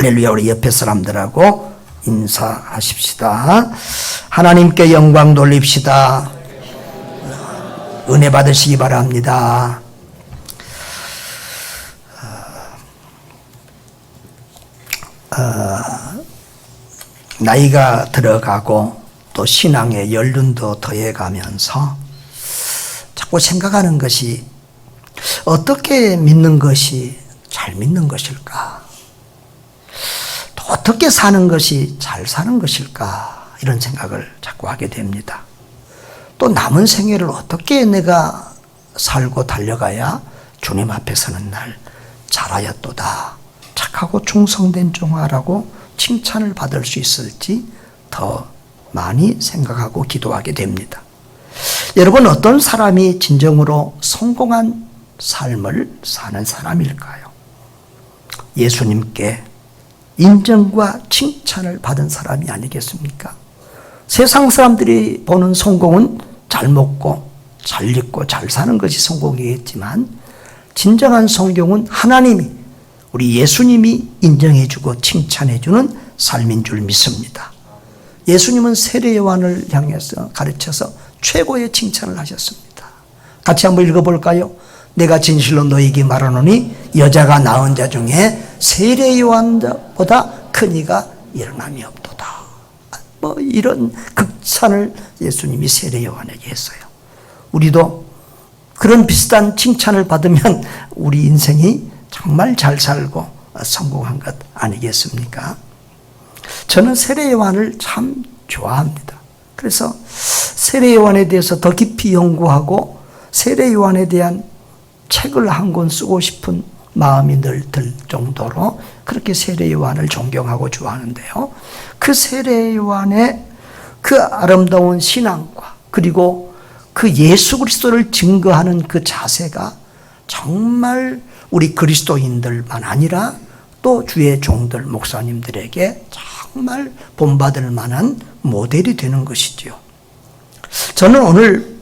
할렐루야. 우리 옆에 사람들하고 인사하십시다. 하나님께 영광 돌립시다. 은혜 받으시기 바랍니다. 나이가 들어가고 또 신앙의 연륜도 더해가면서 자꾸 생각하는 것이 어떻게 믿는 것이 잘 믿는 것일까? 또 어떻게 사는 것이 잘 사는 것일까? 이런 생각을 자꾸 하게 됩니다. 또 남은 생애를 어떻게 내가 살고 달려가야 주님 앞에 서는 날 잘하였도다, 착하고 충성된 종아라고 칭찬을 받을 수 있을지 더 많이 생각하고 기도하게 됩니다. 여러분, 어떤 사람이 진정으로 성공한 삶을 사는 사람일까요? 예수님께 인정과 칭찬을 받은 사람이 아니겠습니까? 세상 사람들이 보는 성공은 잘 먹고 잘 입고 잘 사는 것이 성공이겠지만, 진정한 성공은 하나님이, 우리 예수님이 인정해주고 칭찬해주는 삶인 줄 믿습니다. 예수님은 세례 요한을 향해서 가르쳐서 최고의 칭찬을 하셨습니다. 같이 한번 읽어볼까요? 내가 진실로 너희에게 말하노니 여자가 낳은 자 중에 세례 요한보다 큰 이가 일어남이 없도다. 이런 극찬을 예수님이 세례 요한에게 했어요. 우리도 그런 비슷한 칭찬을 받으면 우리 인생이 정말 잘 살고 성공한 것 아니겠습니까? 저는 세례 요한을 참 좋아합니다. 그래서 세례 요한에 대해서 더 깊이 연구하고 세례 요한에 대한 책을 한 권 쓰고 싶은 마음이 늘 들 정도로 그렇게 세례 요한을 존경하고 좋아하는데요. 그 세례 요한의 그 아름다운 신앙과 그리고 그 예수 그리스도를 증거하는 그 자세가 정말 우리 그리스도인들만 아니라 또 주의 종들, 목사님들에게 정말 본받을 만한 모델이 되는 것이지요. 저는 오늘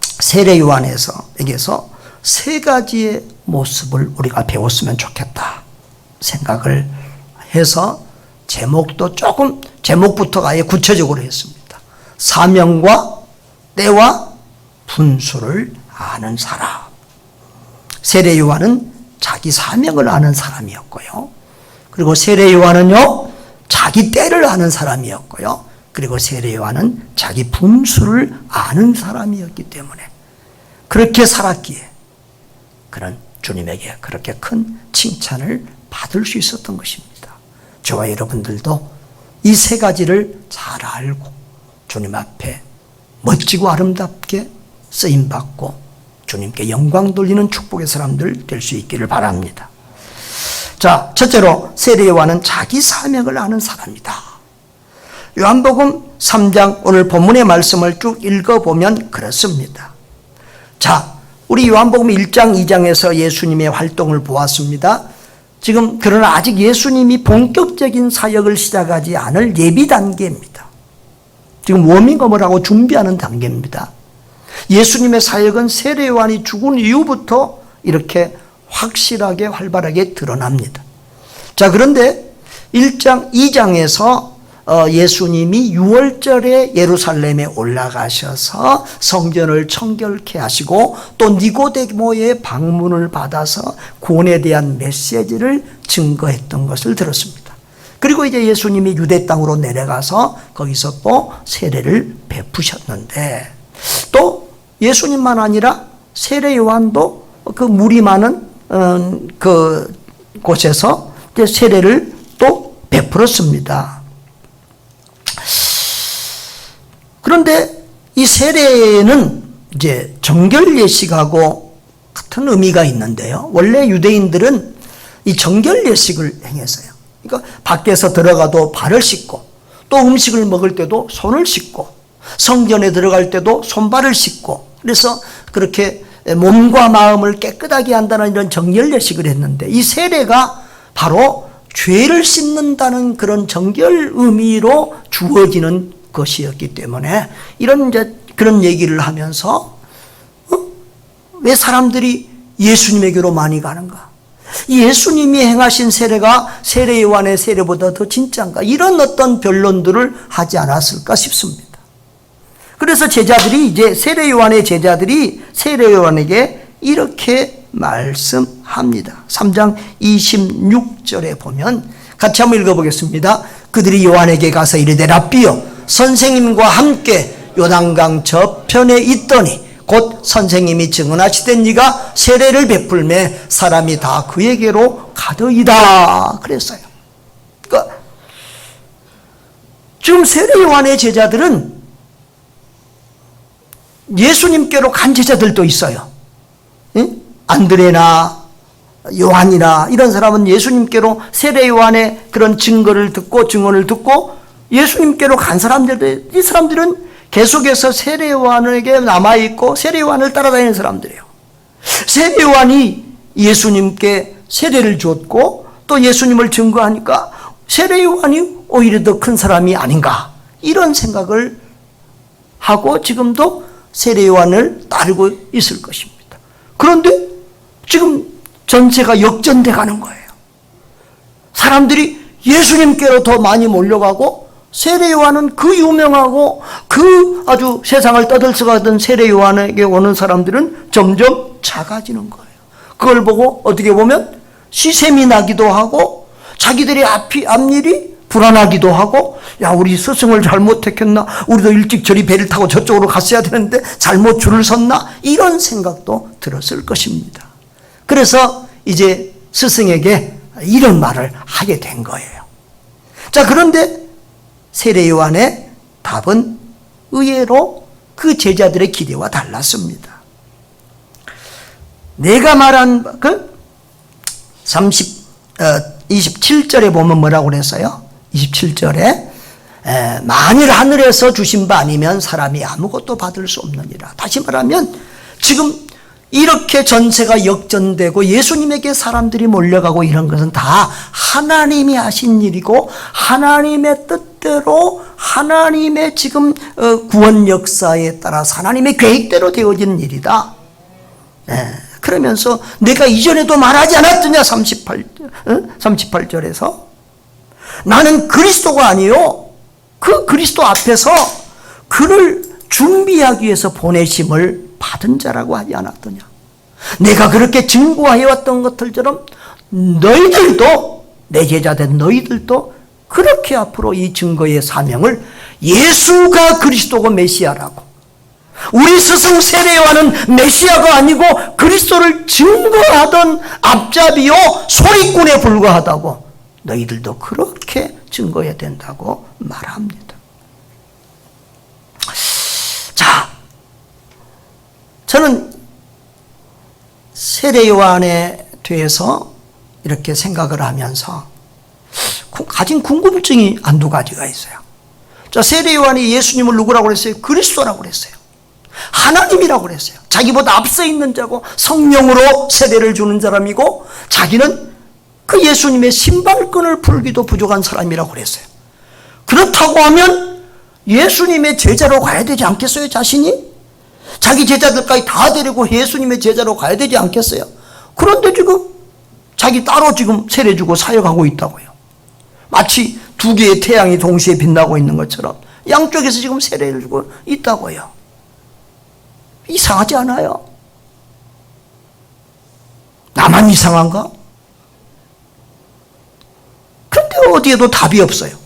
세례 요한에게서 세 가지의 모습을 우리가 배웠으면 좋겠다 생각을 해서 제목부터 아예 구체적으로 했습니다. 사명과 때와 분수를 아는 사람. 세례 요한은 자기 사명을 아는 사람이었고요. 그리고 세례 요한은요, 자기 때를 아는 사람이었고요. 그리고 세례 요한은 자기 분수를 아는 사람이었기 때문에 그렇게 살았기에 그는 주님에게 그렇게 큰 칭찬을 받을 수 있었던 것입니다. 저와 여러분들도 이 세 가지를 잘 알고 주님 앞에 멋지고 아름답게 쓰임받고 주님께 영광 돌리는 축복의 사람들 될 수 있기를 바랍니다. 자, 첫째로 세례 요한은 자기 사명을 아는 사람이다. 요한복음 3장 오늘 본문의 말씀을 쭉 읽어보면 그렇습니다. 자, 우리 요한복음 1장 2장에서 예수님의 활동을 보았습니다. 지금 그러나 아직 예수님이 본격적인 사역을 시작하지 않을 예비 단계입니다. 지금 워밍업을 하고 준비하는 단계입니다. 예수님의 사역은 세례 요한이 죽은 이후부터 이렇게 확실하게 활발하게 드러납니다. 자, 그런데 1장 2장에서 예수님이 6월절에 예루살렘에 올라가셔서 성전을 청결케 하시고 또 니고데모의 방문을 받아서 구원에 대한 메시지를 증거했던 것을 들었습니다. 그리고 이제 예수님이 유대 땅으로 내려가서 거기서 또 세례를 베푸셨는데, 또 예수님만 아니라 세례 요한도 그 물이 많은 그 곳에서 이제 세례를 또 베풀었습니다. 그런데 이 세례는 이제 정결 예식하고 같은 의미가 있는데요. 원래 유대인들은 이 정결 예식을 행했어요. 그러니까 밖에서 들어가도 발을 씻고, 또 음식을 먹을 때도 손을 씻고, 성전에 들어갈 때도 손발을 씻고, 그래서 그렇게 몸과 마음을 깨끗하게 한다는 이런 정결 예식을 했는데, 이 세례가 바로 죄를 씻는다는 그런 정결 의미로 주어지는 것이었기 때문에 이런 이제 그런 얘기를 하면서 왜 사람들이 예수님에게로 많이 가는가? 예수님이 행하신 세례가 세례 요한의 세례보다 더 진짜인가? 이런 어떤 변론들을 하지 않았을까 싶습니다. 그래서 제자들이 이제 세례 요한의 제자들이 세례 요한에게 이렇게 말씀합니다. 3장 26절에 보면 같이 한번 읽어보겠습니다. 그들이 요한에게 가서 이르되 랍비여 선생님과 함께 요단강 저편에 있더니 곧 선생님이 증언하시던 네가 세례를 베풀매 사람이 다 그에게로 가더이다 그랬어요. 그러니까 지금 세례 요한의 제자들은 예수님께로 간 제자들도 있어요. 응? 안드레나 요한이나 이런 사람은 예수님께로 세례 요한의 그런 증언을 듣고 예수님께로 간 사람들, 이 사람들은 계속해서 세례 요한에게 남아있고 세례 요한을 따라다니는 사람들이에요. 세례 요한이 예수님께 세례를 줬고 또 예수님을 증거하니까 세례 요한이 오히려 더 큰 사람이 아닌가 이런 생각을 하고 지금도 세례 요한을 따르고 있을 것입니다. 그런데 지금 전세가 역전돼 가는 거예요. 사람들이 예수님께로 더 많이 몰려가고 세례 요한은 그 유명하고 그 아주 세상을 떠들썩하던 세례 요한에게 오는 사람들은 점점 작아지는 거예요. 그걸 보고 어떻게 보면 시샘이 나기도 하고 자기들의 앞일이 불안하기도 하고 야 우리 스승을 잘못 택했나? 우리도 일찍 저리 배를 타고 저쪽으로 갔어야 되는데 잘못 줄을 섰나? 이런 생각도 들었을 것입니다. 그래서 이제 스승에게 이런 말을 하게 된 거예요. 자, 그런데 세례 요한의 답은 의외로 그 제자들의 기대와 달랐습니다. 내가 말한 그 27절에 보면 뭐라고 그랬어요? 27절에 만일 하늘에서 주신 바 아니면 사람이 아무것도 받을 수 없느니라. 다시 말하면 지금 이렇게 전세가 역전되고 예수님에게 사람들이 몰려가고 이런 것은 다 하나님이 하신 일이고 하나님의 뜻대로 하나님의 지금 구원 역사에 따라서 하나님의 계획대로 되어진 일이다. 그러면서 내가 이전에도 말하지 않았더냐 38절에서 나는 그리스도가 아니요 그 그리스도 앞에서 그를 준비하기 위해서 보내심을 받은 자라고 하지 않았더냐. 내가 그렇게 증거해왔던 것들처럼 너희들도 내 제자된 너희들도 그렇게 앞으로 이 증거의 사명을 예수가 그리스도고 메시아라고 우리 스승 세례 요한은 메시아가 아니고 그리스도를 증거하던 앞잡이요 소리꾼에 불과하다고 너희들도 그렇게 증거해야 된다고 말합니다. 자, 저는 세례 요한에 대해서 이렇게 생각을 하면서 가진 궁금증이 한두 가지가 있어요. 자, 세례 요한이 예수님을 누구라고 그랬어요? 그리스도라고 그랬어요. 하나님이라고 그랬어요. 자기보다 앞서 있는 자고 성령으로 세례를 주는 사람이고 자기는 그 예수님의 신발끈을 풀기도 부족한 사람이라고 그랬어요. 그렇다고 하면 예수님의 제자로 가야 되지 않겠어요? 자신이? 자기 제자들까지 다 데리고 예수님의 제자로 가야 되지 않겠어요? 그런데 지금 자기 따로 지금 세례 주고 사역하고 있다고요. 마치 두 개의 태양이 동시에 빛나고 있는 것처럼 양쪽에서 지금 세례를 주고 있다고요. 이상하지 않아요? 나만 이상한가? 근데 어디에도 답이 없어요.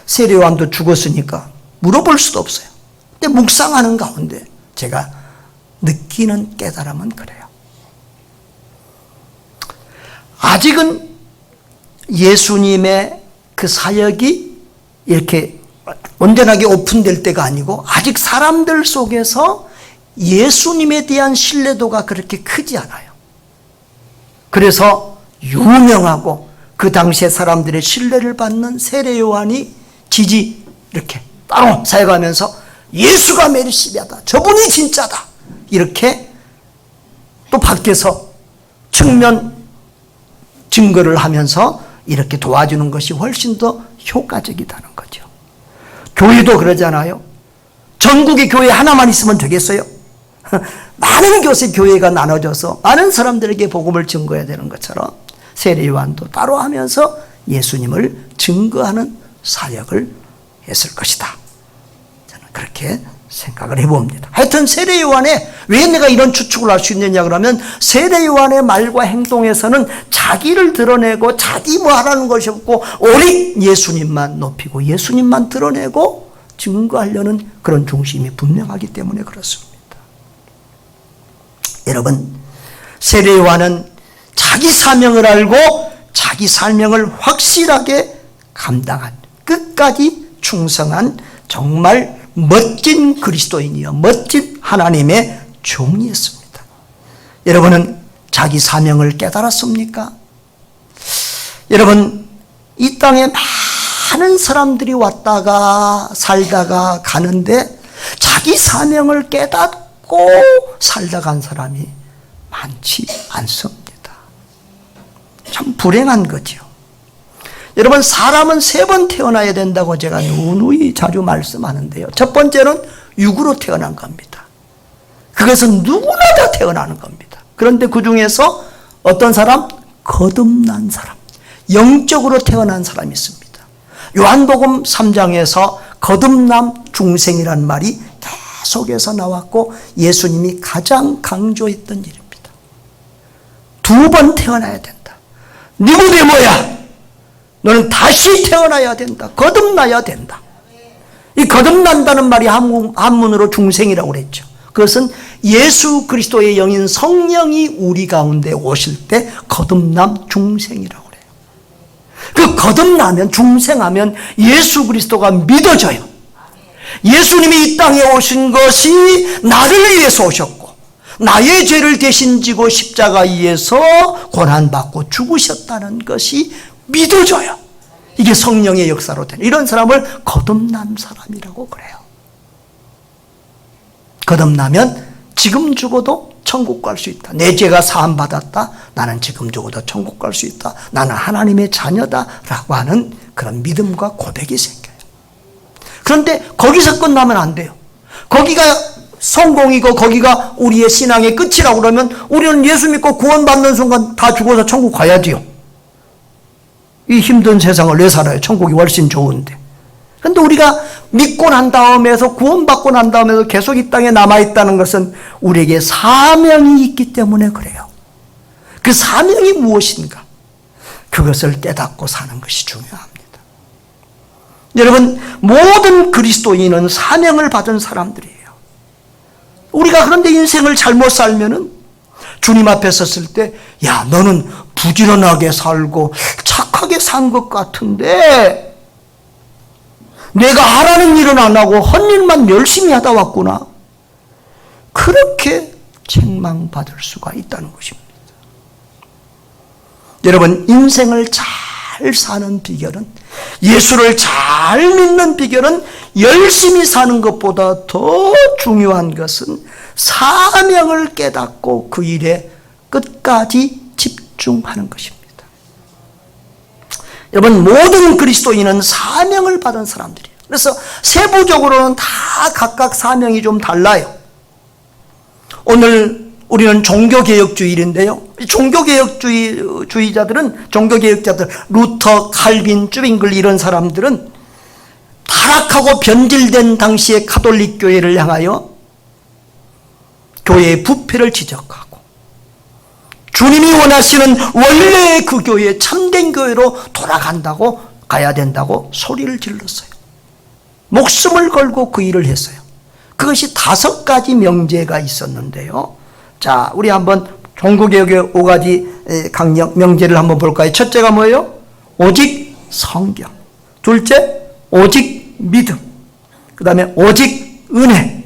세례 요한도 죽었으니까 물어볼 수도 없어요. 근데 묵상하는 가운데 제가 느끼는 깨달음은 그래요. 아직은 예수님의 그 사역이 이렇게 온전하게 오픈될 때가 아니고 아직 사람들 속에서 예수님에 대한 신뢰도가 그렇게 크지 않아요. 그래서 유명하고 그 당시에 사람들의 신뢰를 받는 세례 요한이 이렇게 따로 사역하면서 예수가 메시아다. 저분이 진짜다. 이렇게 또 밖에서 측면 증거를 하면서 이렇게 도와주는 것이 훨씬 더 효과적이다는 거죠. 교회도 그러잖아요. 전국의 교회 하나만 있으면 되겠어요? 많은 교회가 나눠져서 많은 사람들에게 복음을 증거해야 되는 것처럼 세례 요한도 따로 하면서 예수님을 증거하는 사역을 했을 것이다. 저는 그렇게 생각을 해봅니다. 하여튼 세례 요한의 왜 내가 이런 추측을 할 수 있느냐 그러면 세례 요한의 말과 행동에서는 자기를 드러내고 자기 뭐 하라는 것이 없고 오직 예수님만 높이고 예수님만 드러내고 증거하려는 그런 중심이 분명하기 때문에 그렇습니다. 여러분, 세례 요한은 자기 사명을 알고 자기 사명을 확실하게 감당한, 끝까지 충성한 정말 멋진 그리스도인이요 멋진 하나님의 종이었습니다. 여러분은 자기 사명을 깨달았습니까? 여러분, 이 땅에 많은 사람들이 왔다가 살다가 가는데 자기 사명을 깨닫고 살다 간 사람이 많지 않습니다. 참 불행한 거죠. 여러분, 사람은 3번 태어나야 된다고 제가 누누이 자주 말씀하는데요. 첫 번째는 육으로 태어난 겁니다. 그것은 누구나 다 태어나는 겁니다. 그런데 그 중에서 어떤 사람? 거듭난 사람, 영적으로 태어난 사람이 있습니다. 요한복음 3장에서 거듭남 중생이란 말이 계속해서 나왔고 예수님이 가장 강조했던 일입니다. 2번 태어나야 된다. 니고데모야, 너는 다시 태어나야 된다. 거듭나야 된다. 이 거듭난다는 말이 한문으로 중생이라고 그랬죠. 그것은 예수 그리스도의 영인 성령이 우리 가운데 오실 때 거듭남 중생이라고 그래요. 그 거듭나면, 중생하면 예수 그리스도가 믿어져요. 예수님이 이 땅에 오신 것이 나를 위해서 오셨고 나의 죄를 대신 지고 십자가에서 고난받고 죽으셨다는 것이 믿어져요. 이게 성령의 역사로 되는, 이런 사람을 거듭난 사람이라고 그래요. 거듭나면 지금 죽어도 천국 갈 수 있다. 내 죄가 사함 받았다. 나는 지금 죽어도 천국 갈 수 있다. 나는 하나님의 자녀다 라고 하는 그런 믿음과 고백이 생겨요. 그런데 거기서 끝나면 안 돼요. 거기가 성공이고 거기가 우리의 신앙의 끝이라고 그러면 우리는 예수 믿고 구원받는 순간 다 죽어서 천국 가야지요. 이 힘든 세상을 왜 살아요? 천국이 훨씬 좋은데. 그런데 우리가 믿고 난 다음에서, 구원받고 난 다음에서 계속 이 땅에 남아있다는 것은 우리에게 사명이 있기 때문에 그래요. 그 사명이 무엇인가? 그것을 깨닫고 사는 것이 중요합니다. 여러분, 모든 그리스도인은 사명을 받은 사람들이에요. 우리가 그런데 인생을 잘못 살면은 주님 앞에 섰을 때, 야, 너는 부지런하게 살고 착하게 산 것 같은데 내가 하라는 일은 안 하고 헛일만 열심히 하다 왔구나. 그렇게 책망받을 수가 있다는 것입니다. 여러분, 인생을 잘 사는 비결은, 예수를 잘 믿는 비결은 열심히 사는 것보다 더 중요한 것은 사명을 깨닫고 그 일에 끝까지 집중하는 것입니다. 여러분, 모든 그리스도인은 사명을 받은 사람들이에요. 그래서 세부적으로는 다 각각 사명이 좀 달라요. 오늘 우리는 종교개혁주의인데요. 종교개혁주의자들은, 종교개혁자들, 루터, 칼빈, 쭈빙글 이런 사람들은 타락하고 변질된 당시의 가톨릭 교회를 향하여 교회의 부패를 지적하고 주님이 원하시는 원래의 그 교회, 참된 교회로 돌아간다고, 가야 된다고 소리를 질렀어요. 목숨을 걸고 그 일을 했어요. 그것이 5가지 명제가 있었는데요. 자, 우리 한번 종교개혁의 5가지 강령, 명제를 한번 볼까요? 첫째가 뭐예요? 오직 성경. 둘째, 오직 믿음. 그 다음에 오직 은혜.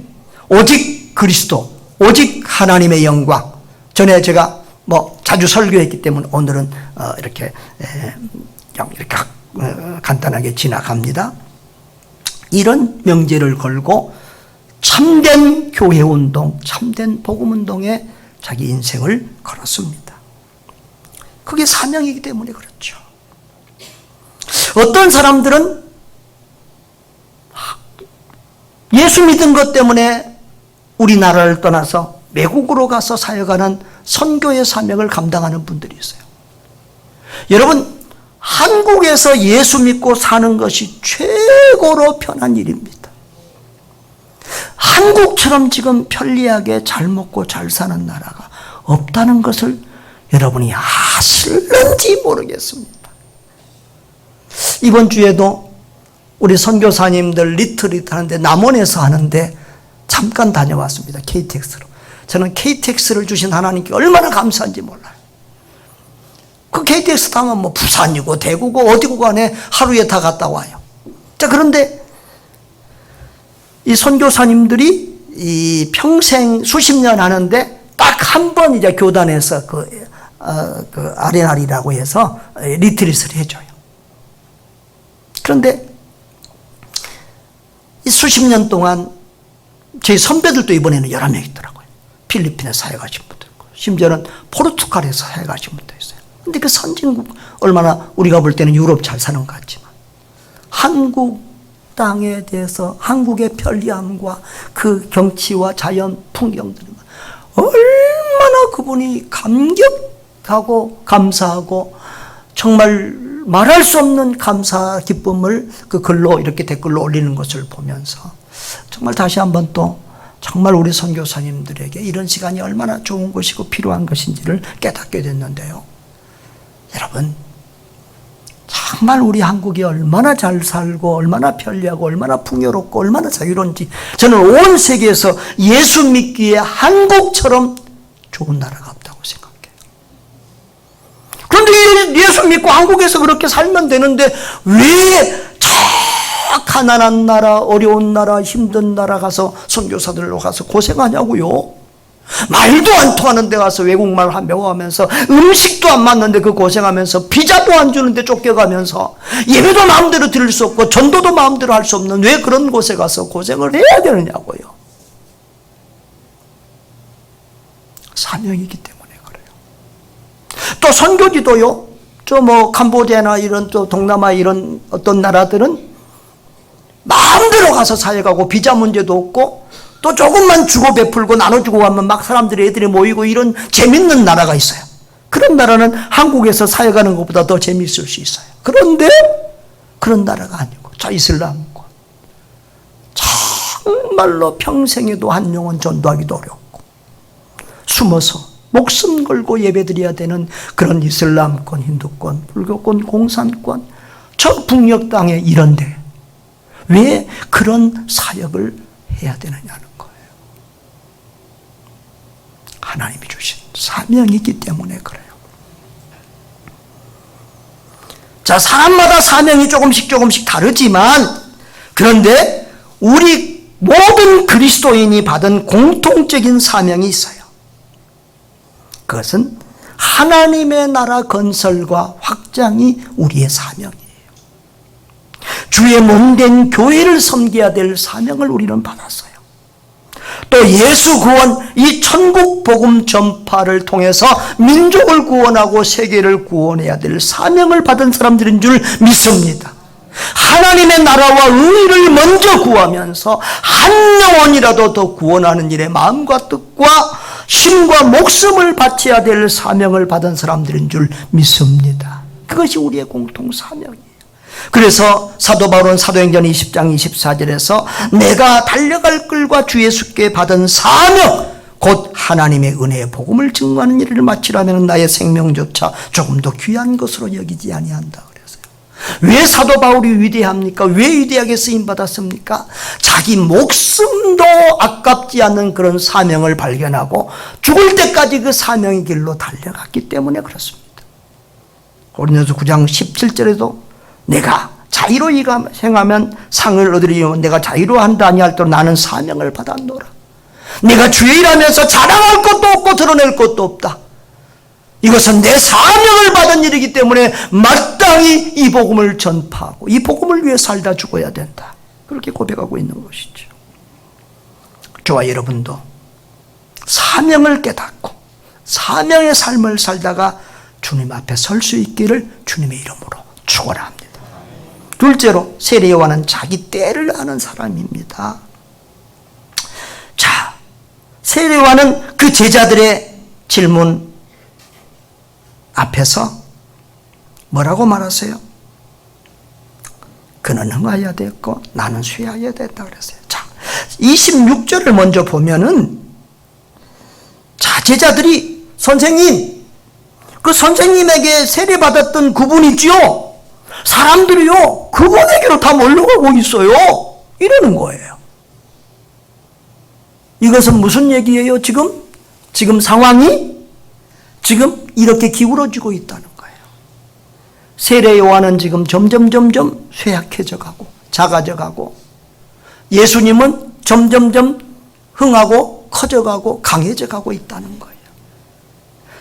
오직 그리스도. 오직 하나님의 영광. 전에 제가 자주 설교했기 때문에 오늘은 이렇게 간단하게 지나갑니다. 이런 명제를 걸고 참된 교회운동, 참된 복음운동에 자기 인생을 걸었습니다. 그게 사명이기 때문에 그렇죠. 어떤 사람들은 예수 믿은 것 때문에 우리나라를 떠나서 외국으로 가서 사역하는 선교의 사명을 감당하는 분들이 있어요. 여러분, 한국에서 예수 믿고 사는 것이 최고로 편한 일입니다. 한국처럼 지금 편리하게 잘 먹고 잘 사는 나라가 없다는 것을 여러분이 아실는지 모르겠습니다. 이번 주에도 우리 선교사님들 리트릿 하는데 남원에서 하는데 잠깐 다녀왔습니다. KTX로. 저는 KTX를 주신 하나님께 얼마나 감사한지 몰라요. 그 KTX 타면 뭐 부산이고 대구고 어디고 간에 하루에 다 갔다 와요. 자, 그런데 이 선교사님들이 이 평생 수십 년 하는데 딱 한 번 이제 교단에서 그 아레날이라고 해서 리트릿을 해줘요. 그런데 이 수십 년 동안 저희 선배들도 이번에는 여러 명 있더라고요. 필리핀에 사회 가신 분도 있고, 심지어는 포르투갈에서 사회 가신 분도 있어요. 근데 그 선진국, 얼마나 우리가 볼 때는 유럽 잘 사는 것 같지만, 한국 땅에 대해서 한국의 편리함과 그 경치와 자연 풍경들이 얼마나 그분이 감격하고 감사하고 정말 말할 수 없는 감사 기쁨을 그 글로 이렇게 댓글로 올리는 것을 보면서 정말 다시 한번 또 정말 우리 선교사님들에게 이런 시간이 얼마나 좋은 것이고 필요한 것인지를 깨닫게 됐는데요. 여러분, 정말 우리 한국이 얼마나 잘 살고 얼마나 편리하고 얼마나 풍요롭고 얼마나 자유로운지 저는 온 세계에서 예수 믿기에 한국처럼 좋은 나라가 없다고 생각해요. 그런데 예수 믿고 한국에서 그렇게 살면 되는데 왜 저 가난한 나라, 어려운 나라, 힘든 나라 가서 선교사들로 가서 고생하냐고요. 말도 안 통하는 데 가서 외국말 배워가면서 음식도 안 맞는데 그 고생하면서 비자도 안 주는데 쫓겨가면서 예배도 마음대로 드릴 수 없고 전도도 마음대로 할 수 없는 왜 그런 곳에 가서 고생을 해야 되느냐고요. 사명이기 때문에 그래요. 또 선교지도요. 저 뭐 캄보디아나 이런 또 동남아 이런 어떤 나라들은 마음대로 가서 사역하고 비자 문제도 없고 또 조금만 주고 베풀고 나눠주고 하면 막 사람들이 애들이 모이고 이런 재밌는 나라가 있어요. 그런 나라는 한국에서 사역하는 것보다 더 재미있을 수 있어요. 그런데 그런 나라가 아니고 자 이슬람권 정말로 평생에도 한 영혼 전도하기도 어렵고 숨어서 목숨 걸고 예배드려야 되는 그런 이슬람권, 힌두권, 불교권, 공산권 저 북녘 땅에 이런데 왜 그런 사역을 해야 되느냐는 거예요. 하나님이 주신 사명이기 때문에 그래요. 자, 사람마다 사명이 조금씩 다르지만 그런데 우리 모든 그리스도인이 받은 공통적인 사명이 있어요. 그것은 하나님의 나라 건설과 확장이 우리의 사명이에요. 주의 몸된 교회를 섬겨야 될 사명을 우리는 받았어요. 또 예수 구원, 이 천국 복음 전파를 통해서 민족을 구원하고 세계를 구원해야 될 사명을 받은 사람들인 줄 믿습니다. 하나님의 나라와 의를 먼저 구하면서 한 영혼이라도 더 구원하는 일에 마음과 뜻과 힘과 목숨을 바쳐야 될 사명을 받은 사람들인 줄 믿습니다. 그것이 우리의 공통 사명이에요. 그래서 사도 바울은 사도행전 20장 24절에서 내가 달려갈 길과 주 예수께 받은 사명 곧 하나님의 은혜의 복음을 증거하는 일을 마치라면 나의 생명조차 조금 더 귀한 것으로 여기지 아니한다 그랬어요. 왜 사도 바울이 위대합니까? 왜 위대하게 쓰임받았습니까? 자기 목숨도 아깝지 않는 그런 사명을 발견하고 죽을 때까지 그 사명의 길로 달려갔기 때문에 그렇습니다. 고린도서 9장 17절에도 내가 자유로 행하면 상을 얻으리요 내가 자유로 한다 아니할도록 나는 사명을 받았노라. 내가 주의 일하면서 자랑할 것도 없고 드러낼 것도 없다. 이것은 내 사명을 받은 일이기 때문에 마땅히 이 복음을 전파하고 이 복음을 위해 살다 죽어야 된다. 그렇게 고백하고 있는 것이죠. 저와 여러분도 사명을 깨닫고 사명의 삶을 살다가 주님 앞에 설 수 있기를 주님의 이름으로 축원합니다. 둘째로 세례 요한은 자기 때를 아는 사람입니다. 자, 세례 요한은 그 제자들의 질문 앞에서 뭐라고 말하세요? 그는 흥하여야 됐고 나는 쇠하여야 됐다 그랬어요. 자, 26절을 먼저 보면은 자, 제자들이 선생님, 그 선생님에게 세례받았던 그분 있지요? 사람들이요, 그분에게로 다 몰려가고 있어요. 이러는 거예요. 이것은 무슨 얘기예요, 지금? 지금 상황이 지금 이렇게 기울어지고 있다는 거예요. 세례 요한은 지금 점점 쇠약해져 가고 작아져 가고 예수님은 점점 흥하고 커져가고 강해져 가고 있다는 거예요.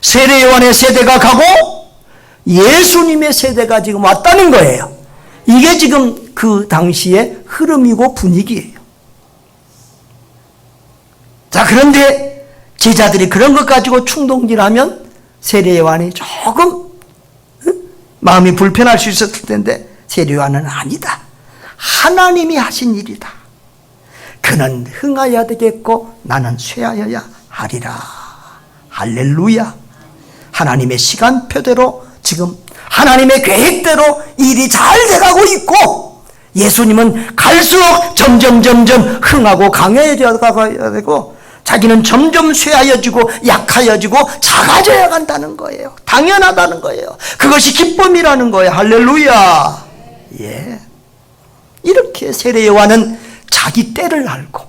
세례 요한의 세대가 가고 예수님의 세대가 지금 왔다는 거예요. 이게 지금 그 당시의 흐름이고 분위기예요. 자, 그런데 제자들이 그런 것 가지고 충동질하면 세례 요한이 조금 마음이 불편할 수 있었을 텐데 세례 요한은 아니다. 하나님이 하신 일이다. 그는 흥하여야 되겠고 나는 쇠하여야 하리라. 할렐루야. 하나님의 시간표대로 지금 하나님의 계획대로 일이 잘 돼가고 있고 예수님은 갈수록 점점 흥하고 강해져 가야 되고 자기는 점점 쇠하여지고 약하여지고 작아져야 간다는 거예요. 당연하다는 거예요. 그것이 기쁨이라는 거예요. 할렐루야. 예. 이렇게 세례 요한은 자기 때를 알고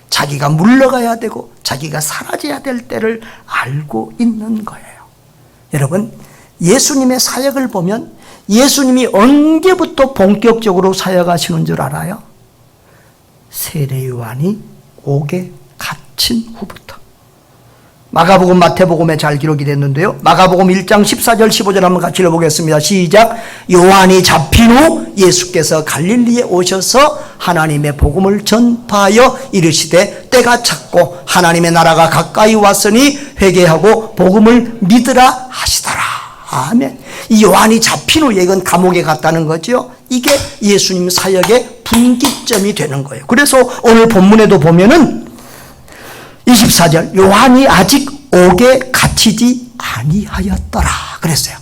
자기가 물러가야 되고 자기가 사라져야 될 때를 알고 있는 거예요. 여러분, 예수님의 사역을 보면 예수님이 언제부터 본격적으로 사역하시는 줄 알아요? 세례 요한이 옥에 갇힌 후부터. 마가복음, 마태복음에 잘 기록이 됐는데요. 마가복음 1장 14절 15절 한번 같이 읽어보겠습니다. 시작. 요한이 잡힌 후 예수께서 갈릴리에 오셔서 하나님의 복음을 전파하여 이르시되 때가 찼고 하나님의 나라가 가까이 왔으니 회개하고 복음을 믿으라 하시더라. 아멘. 이 요한이 잡힌 후 이건 감옥에 갔다는 거죠. 이게 예수님 사역의 분기점이 되는 거예요. 그래서 오늘 본문에도 보면은 24절 요한이 아직 옥에 갇히지 아니하였더라 그랬어요.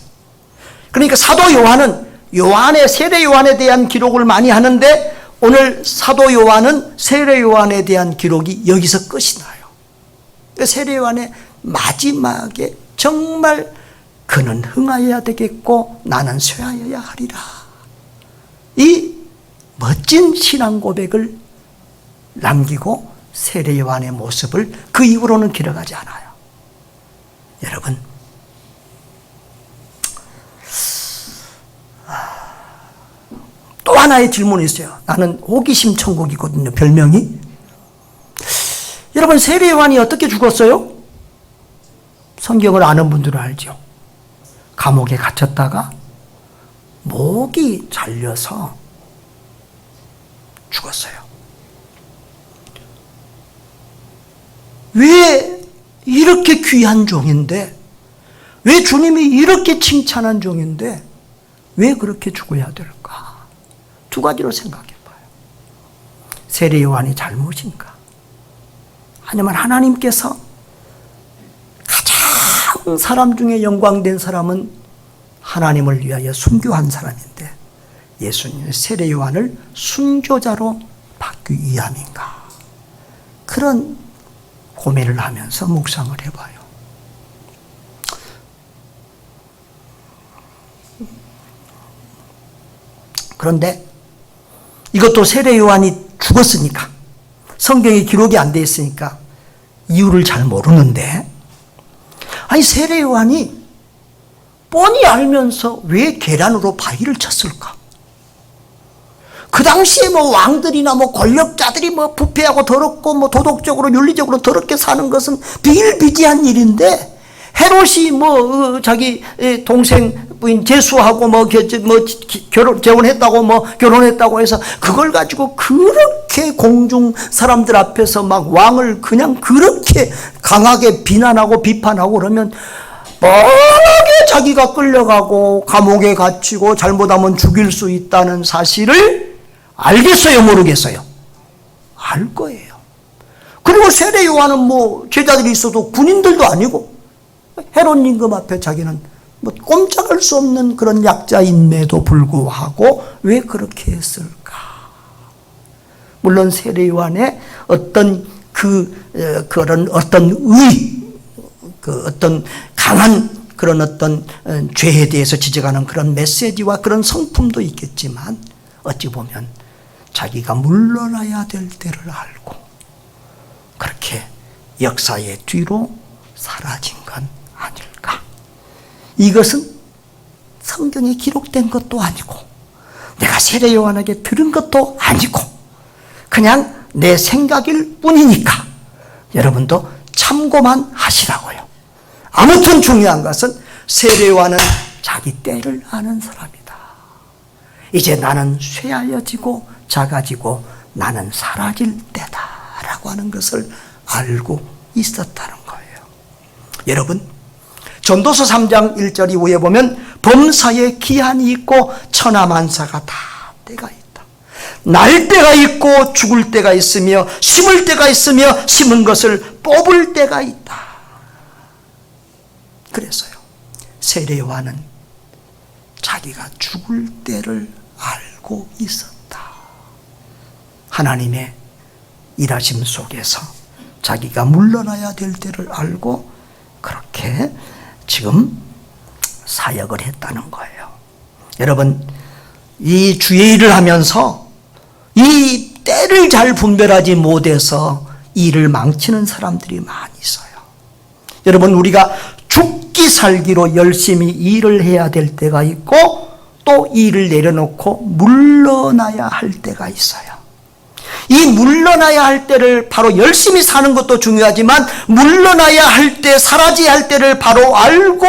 그러니까 사도 요한은 요한의 세례 요한에 대한 기록을 많이 하는데 오늘 사도 요한은 세례 요한에 대한 기록이 여기서 끝이 나요. 세례 요한의 마지막에 정말 그는 흥하여야 되겠고 나는 쇠하여야 하리라. 이 멋진 신앙 고백을 남기고 세례 요한의 모습을 그 이후로는 기록하지 않아요. 여러분, 또 하나의 질문이 있어요. 나는 호기심 천국이거든요, 별명이. 여러분, 세례 요한이 어떻게 죽었어요? 성경을 아는 분들은 알죠. 감옥에 갇혔다가 목이 잘려서 죽었어요. 왜 이렇게 귀한 종인데, 왜 주님이 이렇게 칭찬한 종인데 왜 그렇게 죽어야 될까? 두 가지로 생각해 봐요. 세례 요한이 잘못인가? 아니면 하나님께서 가장 사람 중에 영광된 사람은 하나님을 위하여 순교한 사람인데 예수님은 세례 요한을 순교자로 받기 위함인가? 그런 고민을 하면서 묵상을 해봐요. 그런데 이것도 세례 요한이 죽었으니까, 성경에 기록이 안 돼 있으니까 이유를 잘 모르는데, 아니 세례 요한이 뻔히 알면서 왜 계란으로 바위를 쳤을까? 그 당시에 뭐 왕들이나 뭐 권력자들이 뭐 부패하고 더럽고 뭐 도덕적으로 윤리적으로 더럽게 사는 것은 비일비재한 일인데, 헤롯이 뭐 자기 동생 부인 제수하고 뭐 재혼했다고 뭐 결혼했다고 해서 그걸 가지고 그렇게 공중 사람들 앞에서 막 왕을 그냥 그렇게 강하게 비난하고 비판하고 그러면 뻔하게 자기가 끌려가고 감옥에 갇히고 잘못하면 죽일 수 있다는 사실을 알겠어요, 모르겠어요? 알 거예요. 그리고 세례 요한은 뭐 제자들이 있어도 군인들도 아니고 헤롯 임금 앞에 자기는 뭐 꼼짝할 수 없는 그런 약자임에도 불구하고 왜 그렇게 했을까? 물론 세례요한의 어떤 그런 어떤 어떤 강한 그런 어떤 죄에 대해서 지적하는 그런 메시지와 그런 성품도 있겠지만 어찌 보면 자기가 물러나야 될 때를 알고 그렇게 역사의 뒤로 사라진 건 아닐까? 이것은 성경에 기록된 것도 아니고 내가 세례 요한에게 들은 것도 아니고 그냥 내 생각일 뿐이니까 여러분도 참고만 하시라고요. 아무튼 중요한 것은 세례 요한은 자기 때를 아는 사람이다. 이제 나는 쇠하여지고 작아지고 나는 사라질 때다라고 하는 것을 알고 있었다는 거예요. 여러분, 전도서 3장 1절 이후에 보면 범사에 기한이 있고 천하만사가 다 때가 있다. 날 때가 있고 죽을 때가 있으며 심을 때가 있으며 심은 것을 뽑을 때가 있다. 그래서요, 세례 요한은 자기가 죽을 때를 알고 있었다. 하나님의 일하심 속에서 자기가 물러나야 될 때를 알고 그렇게 지금 사역을 했다는 거예요. 여러분, 이 주의 일을 하면서 이 때를 잘 분별하지 못해서 일을 망치는 사람들이 많이 있어요. 여러분, 우리가 죽기 살기로 열심히 일을 해야 될 때가 있고 또 일을 내려놓고 물러나야 할 때가 있어요. 이 물러나야 할 때를 바로 열심히 사는 것도 중요하지만 물러나야 할 때, 사라져야 할 때를 바로 알고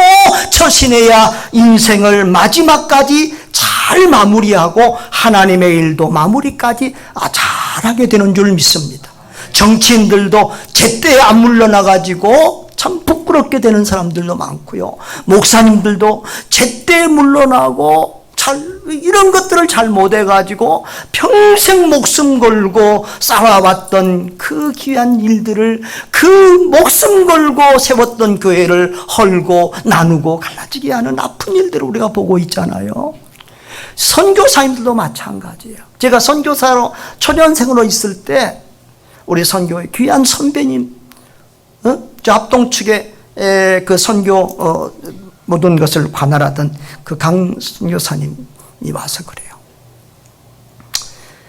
처신해야 인생을 마지막까지 잘 마무리하고 하나님의 일도 마무리까지 잘하게 되는 줄 믿습니다. 정치인들도 제때 안 물러나가지고 참 부끄럽게 되는 사람들도 많고요. 목사님들도 제때 물러나고 이런 것들을 잘 못해가지고 평생 목숨 걸고 쌓아왔던 그 귀한 일들을 그 목숨 걸고 세웠던 교회를 헐고 나누고 갈라지게 하는 아픈 일들을 우리가 보고 있잖아요. 선교사님들도 마찬가지예요. 제가 선교사로 초년생으로 있을 때 우리 선교의 귀한 선배님, 저 합동 측에 그 선교 모든 것을 관할하던 그 강 선교사님이 와서 그래요.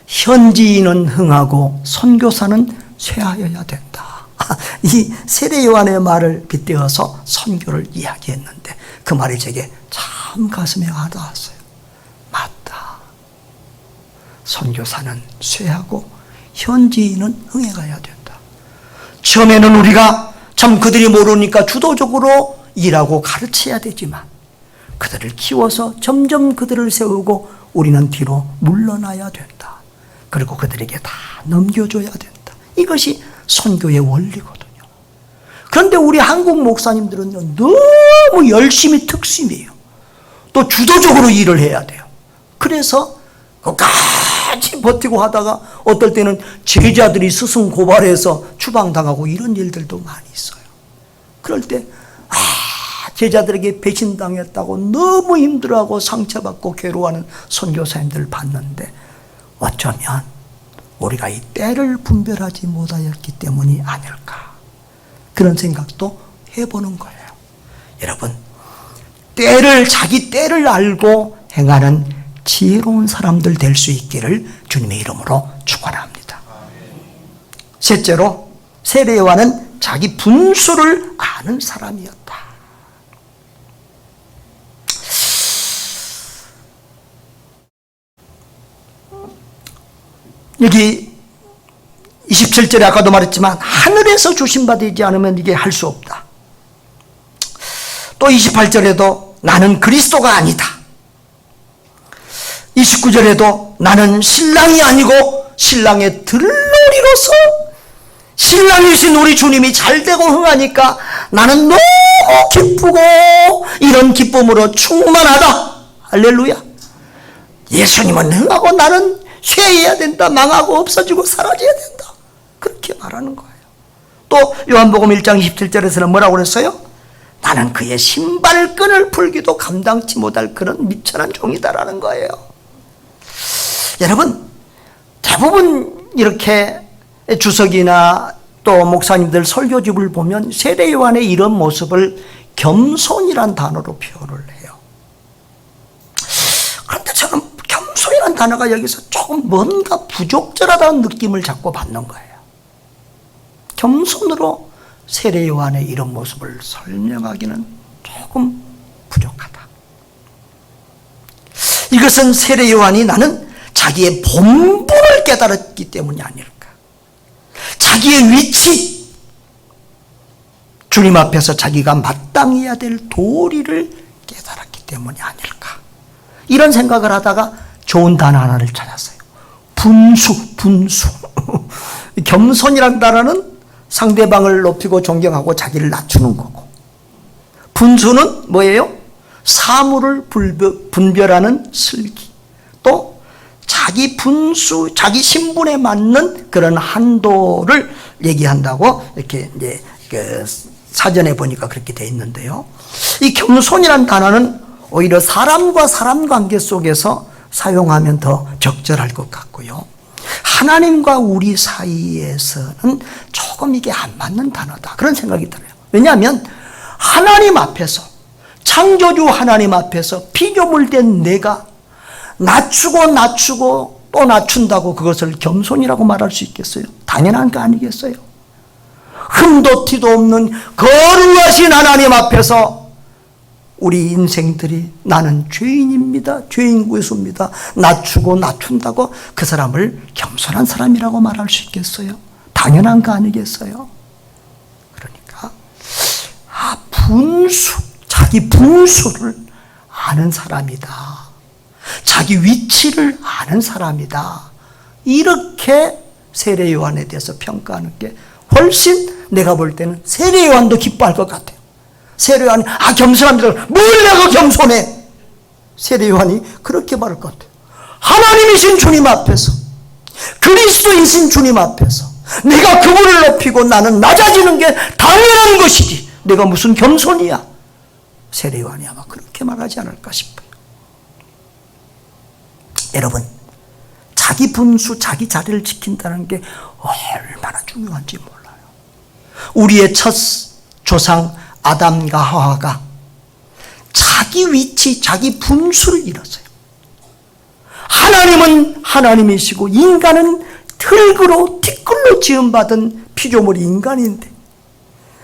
현지인은 흥하고 선교사는 쇠하여야 된다. 이 세례 요한의 말을 빗대어서 선교를 이야기했는데 그 말이 제게 참 가슴에 와닿았어요. 맞다. 선교사는 쇠하고 현지인은 흥해가야 된다. 처음에는 우리가 참 그들이 모르니까 주도적으로 일하고 가르쳐야 되지만 그들을 키워서 점점 그들을 세우고 우리는 뒤로 물러나야 된다. 그리고 그들에게 다 넘겨줘야 된다. 이것이 선교의 원리거든요. 그런데 우리 한국 목사님들은요, 너무 열심히 특심이에요. 또 주도적으로 일을 해야 돼요. 그래서 끝까지 버티고 하다가 어떨 때는 제자들이 스승 고발해서 추방당하고 이런 일들도 많이 있어요. 그럴 때 제자들에게 배신당했다고 너무 힘들어하고 상처받고 괴로워하는 선교사님들을 봤는데 어쩌면 우리가 이 때를 분별하지 못하였기 때문이 아닐까, 그런 생각도 해보는 거예요. 여러분, 자기 때를 알고 행하는 지혜로운 사람들 될 수 있기를 주님의 이름으로 축원합니다. 셋째로, 세례 요한은 자기 분수를 아는 사람이었다. 여기 27절에 아까도 말했지만 하늘에서 주신받지 않으면 이게 할 수 없다. 또 28절에도 나는 그리스도가 아니다. 29절에도 나는 신랑이 아니고 신랑의 들러리로서 신랑이신 우리 주님이 잘되고 흥하니까 나는 너무 기쁘고 이런 기쁨으로 충만하다. 할렐루야. 예수님은 흥하고 나는 쇠해야 된다. 망하고 없어지고 사라져야 된다. 그렇게 말하는 거예요. 또 요한복음 1장 27절에서는 뭐라고 그랬어요? 나는 그의 신발끈을 풀기도 감당치 못할 그런 미천한 종이다라는 거예요. 여러분, 대부분 이렇게 주석이나 또 목사님들 설교집을 보면 세례 요한의 이런 모습을 겸손이란 단어로 표현을 해요. 그런데 저는 겸손이란 단어가 여기서 조금 뭔가 부적절하다는 느낌을 자꾸 받는 거예요. 겸손으로 세례 요한의 이런 모습을 설명하기는 조금 부족하다. 이것은 세례 요한이 나는 자기의 본분을 깨달았기 때문이 아닐까. 자기의 위치, 주님 앞에서 자기가 마땅해야 될 도리를 깨달았기 때문이 아닐까. 이런 생각을 하다가 좋은 단어 하나를 찾았어요. 분수. 겸손이라는 단어는 상대방을 높이고 존경하고 자기를 낮추는 거고, 분수는 뭐예요? 사물을 분별하는 슬기, 또 자기 분수, 자기 신분에 맞는 그런 한도를 얘기한다고 이렇게 이제 그 사전에 보니까 그렇게 돼 있는데요. 이 겸손이라는 단어는 오히려 사람과 사람 관계 속에서 사용하면 더 적절할 것 같고요. 하나님과 우리 사이에서는 조금 이게 안 맞는 단어다, 그런 생각이 들어요. 왜냐하면 하나님 앞에서, 창조주 하나님 앞에서 피조물된 내가 낮추고 또 낮춘다고 그것을 겸손이라고 말할 수 있겠어요? 당연한 거 아니겠어요? 흠도 티도 없는 거룩하신 하나님 앞에서 우리 인생들이 나는 죄인입니다, 죄인 구수입니다, 낮춘다고 그 사람을 겸손한 사람이라고 말할 수 있겠어요? 당연한 거 아니겠어요? 그러니까 자기 분수를 아는 사람이다, 자기 위치를 아는 사람이다, 이렇게 세례 요한에 대해서 평가하는 게 훨씬 내가 볼 때는 세례 요한도 기뻐할 것 같아요. 세례 요한이 겸손합니다. 뭘 내가 겸손해? 세례 요한이 그렇게 말할 것 같아요. 하나님이신 주님 앞에서, 그리스도이신 주님 앞에서 내가 그분을 높이고 나는 낮아지는 게 당연한 것이지 내가 무슨 겸손이야. 세례 요한이 아마 그렇게 말하지 않을까 싶어요. 여러분, 자기 분수, 자기 자리를 지킨다는 게 얼마나 중요한지 몰라요. 우리의 첫 조상 아담과 하와가 자기 위치, 자기 분수를 잃었어요. 하나님은 하나님이시고 인간은 흙으로 티끌로 지음받은 피조물이 인간인데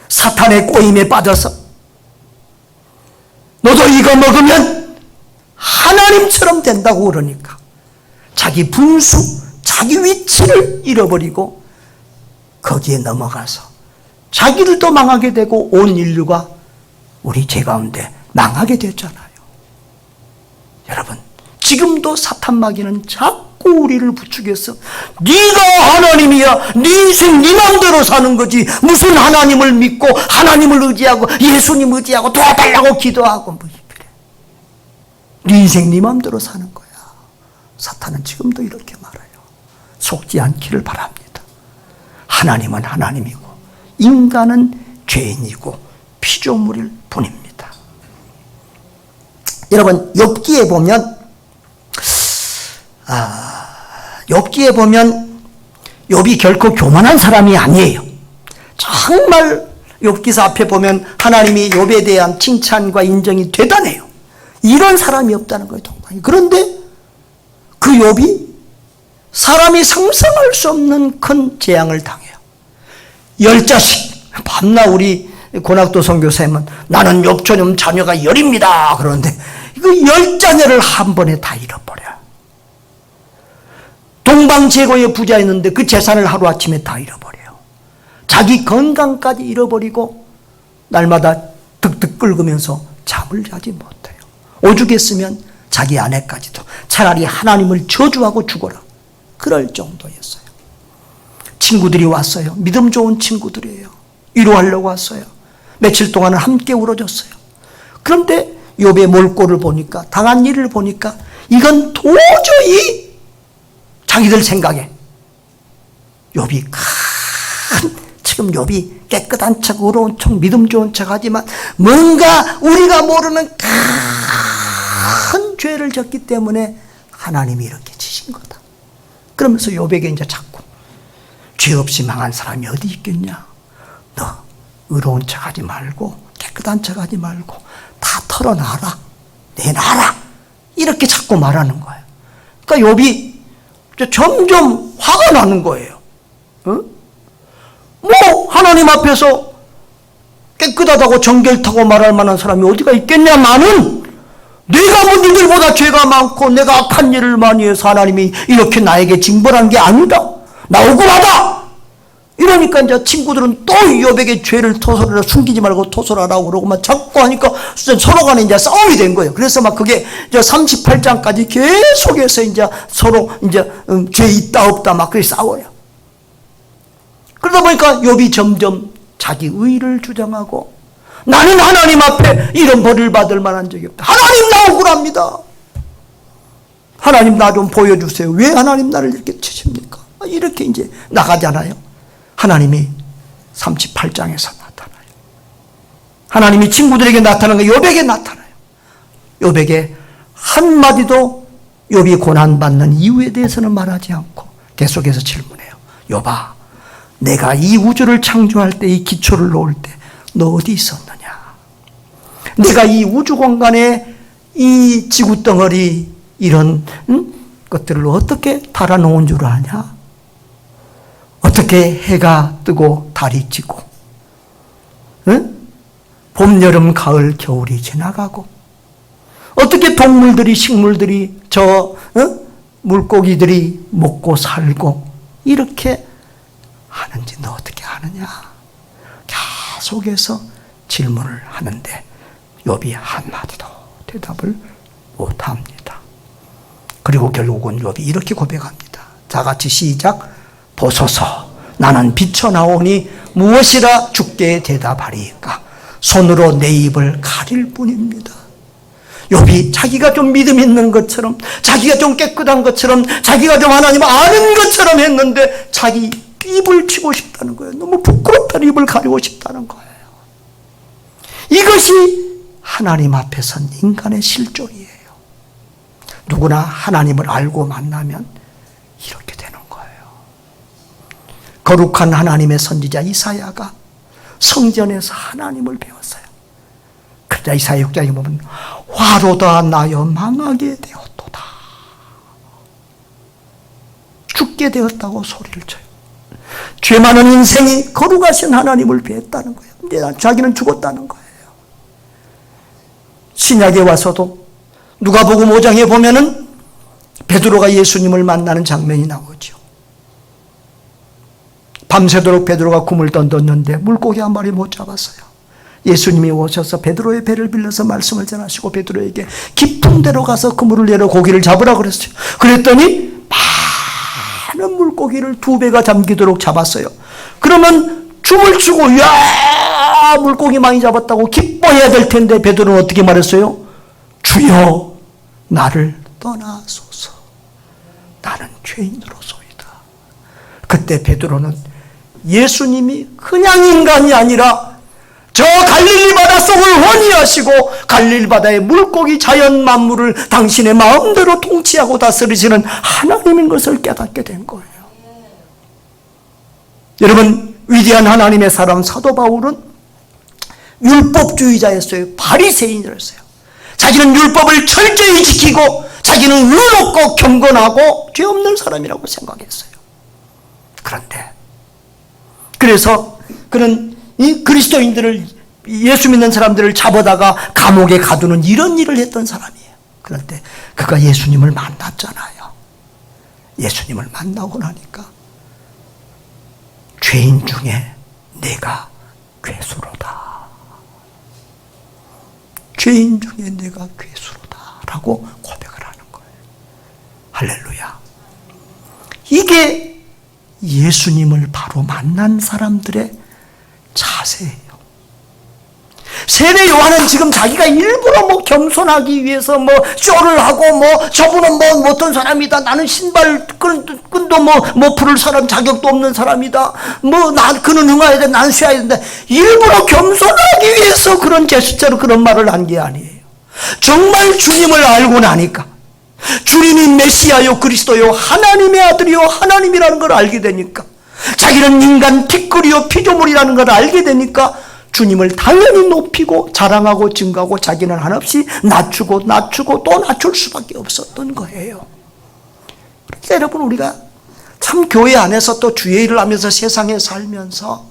사탄의 꼬임에 빠져서 너도 이거 먹으면 하나님처럼 된다고 그러니까 자기 분수, 자기 위치를 잃어버리고 거기에 넘어가서 자기들도 망하게 되고 온 인류가 우리 죄 가운데 망하게 됐잖아요. 여러분, 지금도 사탄 마귀는 자꾸 우리를 부추겨서 네가 하나님이야, 네 인생 네 마음대로 사는 거지, 무슨 하나님을 믿고 하나님을 의지하고 예수님 의지하고 도와달라고 기도하고 뭐 그래. 네 인생 네 마음대로 사는 거야. 사탄은 지금도 이렇게 말해요. 속지 않기를 바랍니다. 하나님은 하나님이고 인간은 죄인이고 피조물일 뿐입니다. 여러분, 욥기에 보면 욥이 결코 교만한 사람이 아니에요. 정말 욥기서 앞에 보면 하나님이 욥에 대한 칭찬과 인정이 대단해요. 이런 사람이 없다는 거예요, 동방이. 그런데 그 욥이 사람이 상상할 수 없는 큰 재앙을 당해요. 10자식, 밤낮 우리 고낙도 선교사님은 나는 욥처럼 자녀가 10입니다. 그러는데 이거 10자녀를 한 번에 다 잃어버려요. 동방제고의 부자였는데 그 재산을 하루아침에 다 잃어버려요. 자기 건강까지 잃어버리고 날마다 득득 끓으면서 잠을 자지 못해요. 오죽했으면 자기 아내까지도 차라리 하나님을 저주하고 죽어라, 그럴 정도였어요. 친구들이 왔어요. 믿음 좋은 친구들이에요. 위로하려고 왔어요. 며칠 동안은 함께 울어줬어요. 그런데 욥의 몰골을 보니까, 당한 일을 보니까 이건 도저히 자기들 생각에 욥이 큰 지금 욥이 깨끗한 척, 의로운 척, 믿음 좋은 척 하지만 뭔가 우리가 모르는 큰 죄를 졌기 때문에 하나님이 이렇게 지신 거다. 그러면서 욥에게 이제 자꾸 죄 없이 망한 사람이 어디 있겠냐? 너 의로운 척 하지 말고 깨끗한 척 하지 말고 다 털어놔라. 내놔라. 이렇게 자꾸 말하는 거예요. 그러니까 욥이 점점 화가 나는 거예요. 뭐 하나님 앞에서 깨끗하다고 정결타고 말할 만한 사람이 어디가 있겠냐마는 내가 뭐 니들보다 죄가 많고 내가 악한 일을 많이 해서 하나님이 이렇게 나에게 징벌한 게 아니다. 나 억울하다. 이러니까 이제 친구들은 또 욥에게 죄를 토설하라, 숨기지 말고 토설하라고 그러고만 자꾸 하니까 서로 간에 이제 싸움이 된 거예요. 그래서 막 그게 이제 38장까지 계속해서 이제 서로 이제 죄 있다 없다 막 그렇게 싸워요. 그러다 보니까 욥이 점점 자기 의의를 주장하고 나는 하나님 앞에 이런 벌을 받을 만한 적이 없다. 하나님 나 억울합니다. 하나님 나 좀 보여주세요. 왜 하나님 나를 이렇게 치십니까? 이렇게 이제 나가잖아요. 하나님이 38장에서 나타나요. 하나님이 친구들에게 나타나는 거 욥에게 나타나요. 욥에게 한마디도 욥이 고난받는 이유에 대해서는 말하지 않고 계속해서 질문해요. 욥아, 내가 이 우주를 창조할 때, 이 기초를 놓을 때 너 어디 있었느냐? 내가 이 우주 공간에 이 지구 덩어리 이런 것들을 어떻게 달아놓은 줄 아냐? 어떻게 해가 뜨고 달이 지고 봄, 여름, 가을, 겨울이 지나가고 어떻게 동물들이, 식물들이, 물고기들이 먹고 살고 이렇게 하는지 너 어떻게 아느냐? 계속해서 질문을 하는데 욥이 한마디도 대답을 못합니다. 그리고 결국은 욥이 이렇게 고백합니다. 다 같이 시작. 보소서, 나는 비쳐나오니 무엇이라 주께 대답하리까? 손으로 내 입을 가릴 뿐입니다. 욥이 자기가 좀 믿음 있는 것처럼, 자기가 좀 깨끗한 것처럼, 자기가 좀 하나님 아는 것처럼 했는데 자기 입을 치고 싶다는 거예요. 너무 부끄럽다는 입을 가리고 싶다는 거예요. 이것이 하나님 앞에 선 인간의 실존이에요. 누구나 하나님을 알고 만나면 이렇게 되는 거예요. 거룩한 하나님의 선지자 이사야가 성전에서 하나님을 배웠어요. 그러자 이사야 6장에 보면 화로다 나여 망하게 되었도다. 죽게 되었다고 소리를 쳐요. 죄 많은 인생이 거룩하신 하나님을 배웠다는 거예요. 근데 자기는 죽었다는 거예요. 신약에 와서도 누가복음 5장에 보면은 베드로가 예수님을 만나는 장면이 나오죠. 밤새도록 베드로가 굼을 던졌는데 물고기 한 마리 못 잡았어요. 예수님이 오셔서 베드로의 배를 빌려서 말씀을 전하시고 베드로에게 깊은 데로 가서 그물을 내려 고기를 잡으라 그랬어요. 그랬더니 많은 물고기를 2배가 잠기도록 잡았어요. 그러면 춤을 추고 야 물고기 많이 잡았다고 기뻐해야 될 텐데 베드로는 어떻게 말했어요? 주여 나를 떠나소서. 나는 죄인으로소이다. 그때 베드로는 예수님이 그냥 인간이 아니라 저 갈릴리 바다 속을 혼이하시고 갈릴리 바다의 물고기 자연 만물을 당신의 마음대로 통치하고 다스리시는 하나님인 것을 깨닫게 된 거예요. 여러분, 위대한 하나님의 사람 사도 바울은 율법주의자였어요. 바리새인이었어요. 자기는 율법을 철저히 지키고 자기는 의롭고 경건하고 죄 없는 사람이라고 생각했어요. 그런데 그래서 그는 이 그리스도인들을, 예수 믿는 사람들을 잡아다가 감옥에 가두는 이런 일을 했던 사람이에요. 그런데 그가 예수님을 만났잖아요. 예수님을 만나고 나니까 죄인 중에 내가 괴수로다. 죄인 중에 내가 괴수로다 라고 고백을 하는 거예요. 할렐루야. 이게 예수님을 바로 만난 사람들의 자세예요. 세례 요한은 지금 자기가 일부러 겸손하기 위해서 쇼를 하고 저분은 어떤 사람이다. 나는 신발 끈도 풀을 사람 자격도 없는 사람이다. 그는 흥해야 돼. 나는 쉬어야 된다. 일부러 겸손하기 위해서 그런 제스처로 그런 말을 한 게 아니에요. 정말 주님을 알고 나니까 주님이 메시아요 그리스도요 하나님의 아들이요 하나님이라는 걸 알게 되니까 자기는 인간 티끌이요 피조물이라는 걸 알게 되니까 주님을 당연히 높이고 자랑하고 증거하고 자기는 한없이 낮추고 또 낮출 수밖에 없었던 거예요. 그러니까 여러분 우리가 참 교회 안에서 또 주의 일을 하면서 세상에 살면서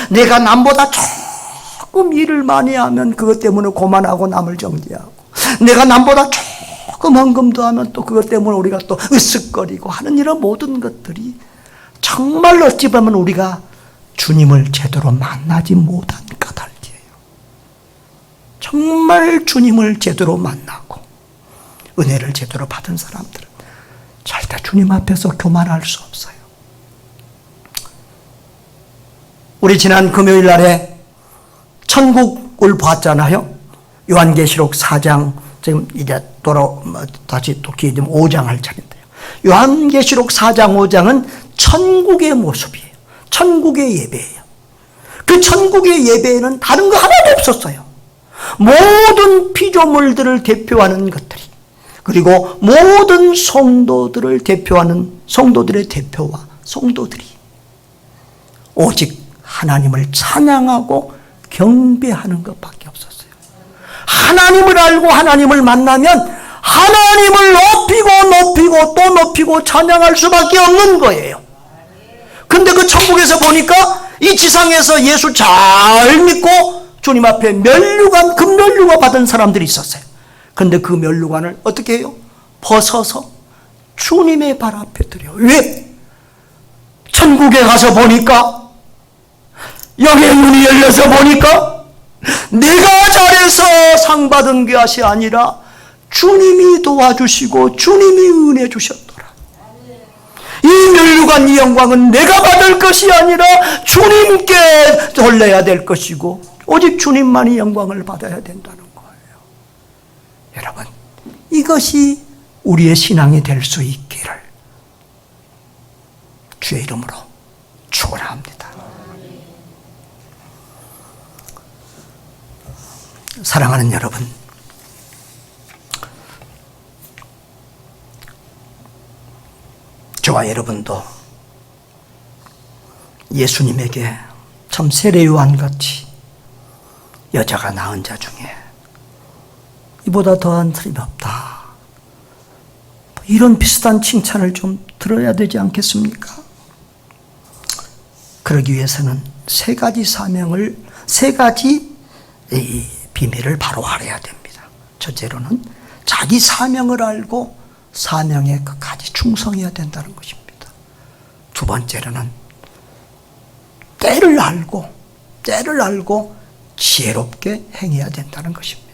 내가 남보다 조금 일을 많이 하면 그것 때문에 고만하고 남을 정죄하고 내가 남보다 조금 헌금도 하면 또 그것 때문에 우리가 또 으쓱거리고 하는 이런 모든 것들이 정말 어찌 보면 우리가 주님을 제대로 만나지 못한 까닭이에요. 정말 주님을 제대로 만나고 은혜를 제대로 받은 사람들은 절대 주님 앞에서 교만할 수 없어요. 우리 지난 금요일 날에 천국을 봤잖아요. 요한계시록 4장 지금 이제 다시 또 기회 좀 5장 할 차례인데요. 요한계시록 4장 5장은 천국의 모습이에요. 천국의 예배예요. 그 천국의 예배에는 다른 거 하나도 없었어요. 모든 피조물들을 대표하는 것들이 그리고 모든 성도들을 대표하는 성도들의 대표와 성도들이 오직 하나님을 찬양하고 경배하는 것밖에 없었어요. 하나님을 알고 하나님을 만나면 하나님을 높이고 또 높이고 찬양할 수밖에 없는 거예요. 근데 그 천국에서 보니까 이 지상에서 예수 잘 믿고 주님 앞에 면류관, 금면류관 받은 사람들이 있었어요. 근데 그 면류관을 어떻게 해요? 벗어서 주님의 발 앞에 드려요. 왜? 천국에 가서 보니까 영의 문이 열려서 보니까 내가 잘해서 상 받은 것이 아니라 주님이 도와주시고 주님이 은혜 주셨더라. 이 면류관 이 영광은 내가 받을 것이 아니라 주님께 돌려야 될 것이고 오직 주님만이 영광을 받아야 된다는 거예요. 여러분, 이것이 우리의 신앙이 될 수 있기를 주의 이름으로 축원합니다. 사랑하는 여러분, 저와 여러분도 예수님에게 참 세례 요한같이 여자가 낳은 자 중에 이보다 더한 사람이 없다, 이런 비슷한 칭찬을 좀 들어야 되지 않겠습니까? 그러기 위해서는 세 가지 사명을, 세 가지 비밀을 바로 알아야 됩니다. 첫째로는 자기 사명을 알고 사명에 끝까지 충성해야 된다는 것입니다. 두 번째로는 때를 알고 지혜롭게 행해야 된다는 것입니다.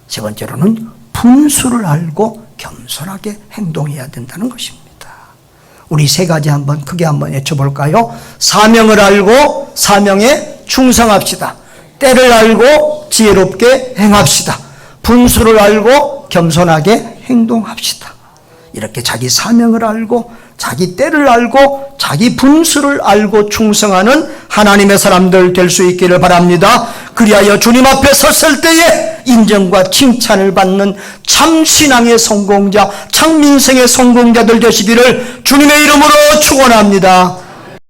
세 번째로는 분수를 알고 겸손하게 행동해야 된다는 것입니다. 우리 세 가지 한번 크게 한번 외쳐볼까요? 사명을 알고 사명에 충성합시다. 때를 알고 지혜롭게 행합시다. 분수를 알고 겸손하게 행동합시다. 이렇게 자기 사명을 알고 자기 때를 알고 자기 분수를 알고 충성하는 하나님의 사람들 될 수 있기를 바랍니다. 그리하여 주님 앞에 섰을 때에 인정과 칭찬을 받는 참 신앙의 성공자, 참 민생의 성공자들 되시기를 주님의 이름으로 축원합니다.